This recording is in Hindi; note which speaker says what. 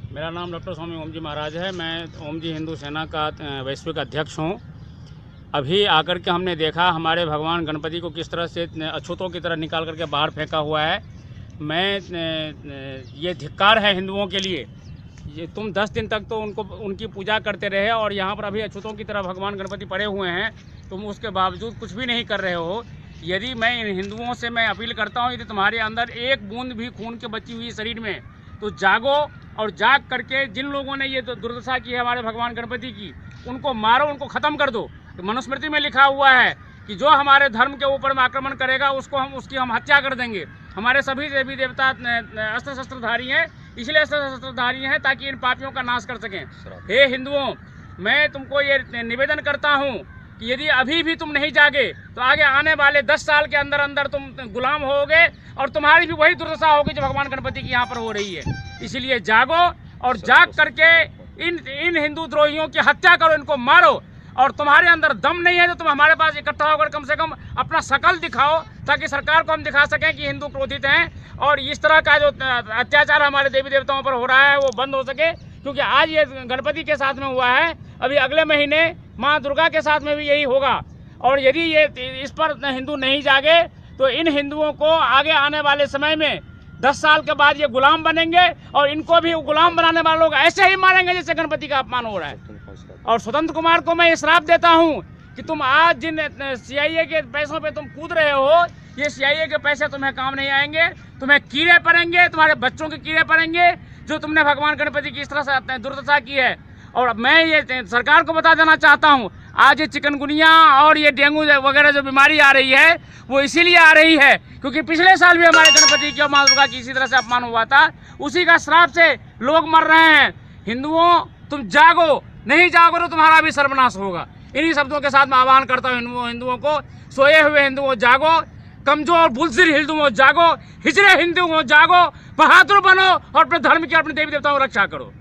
Speaker 1: मेरा नाम डॉक्टर स्वामी ओम जी महाराज है। मैं ओम जी हिंदू सेना का वैश्विक अध्यक्ष हूँ। अभी आकर के हमने देखा हमारे भगवान गणपति को किस तरह से अछूतों की तरह निकाल करके बाहर फेंका हुआ है। ये धिक्कार है हिंदुओं के लिए। ये तुम 10 दिन तक तो उनकी पूजा करते रहे और यहाँ पर अभी अछूतों की तरह भगवान गणपति पड़े हुए हैं, तुम उसके बावजूद कुछ भी नहीं कर रहे हो। यदि मैं इन हिंदुओं से मैं अपील करता हूँ, यदि तुम्हारे अंदर एक बूंद भी खून के बची हुई शरीर में, तो जागो और जाग करके जिन लोगों ने ये दुर्दशा की है हमारे भगवान गणपति की, उनको मारो, उनको ख़त्म कर दो। तो मनुस्मृति में लिखा हुआ है कि जो हमारे धर्म के ऊपर में आक्रमण करेगा उसकी हम हत्या कर देंगे। हमारे सभी देवी देवता अस्त्र शस्त्रधारी हैं, इसलिए अस्त्र शस्त्रधारी हैं ताकि इन पापियों का नाश कर सकें। हे हिंदुओं, मैं तुमको ये निवेदन करता हूँ कि यदि अभी भी तुम नहीं जागे तो आगे आने वाले 10 साल के अंदर अंदर तुम गुलाम होगे और तुम्हारी भी वही दुर्दशा होगी जो भगवान गणपति की यहाँ पर हो रही है। इसलिए जागो और जाग करके इन हिंदू द्रोहियों की हत्या करो, इनको मारो। और तुम्हारे अंदर दम नहीं है तो तुम हमारे पास इकट्ठा होकर कम से कम अपना शकल दिखाओ, ताकि सरकार को हम दिखा सकें कि हिंदू क्रोधित हैं और इस तरह का जो अत्याचार हमारे देवी देवताओं पर हो रहा है वो बंद हो सके। क्योंकि आज ये गणपति के साथ में हुआ है, अभी अगले महीने माँ दुर्गा के साथ में भी यही होगा। और यदि ये इस पर हिंदू नहीं जागे तो इन हिंदुओं को आगे आने वाले समय में 10 साल के बाद ये गुलाम बनेंगे और इनको भी गुलाम बनाने वाले लोग ऐसे ही मारेंगे जैसे गणपति का अपमान हो रहा है। और स्वतंत्र कुमार को मैं ये श्राप देता हूँ कि तुम आज जिन CIA के पैसों पे तुम कूद रहे हो, ये CIA के पैसे तुम्हें काम नहीं आएंगे, तुम्हें कीड़े पड़ेंगे, तुम्हारे बच्चों के कीड़े पड़ेंगे, जो तुमने भगवान गणपति की इस तरह से दुर्दशा की है। और मैं ये सरकार को बता देना चाहता हूँ, आज ये चिकनगुनिया और ये डेंगू वगैरह जो बीमारी आ रही है वो इसीलिए आ रही है क्योंकि पिछले साल भी हमारे गणपति की और माँ दुर्गा की इसी तरह से अपमान हुआ था। उसी का श्राप से लोग मर रहे हैं। हिंदुओं, तुम जागो, नहीं जागो तो तुम्हारा भी सर्वनाश होगा। इन्हीं शब्दों के साथ मैं आह्वान करता हूँ हिंदुओं को, सोए हुए हिंदुओं जागो, कमजोर बुज़दिल हिंदुओं जागो, हिजड़े हिंदुओं जागो, बहादुर बनो और अपने धर्म की, अपने देवी देवताओं की रक्षा करो।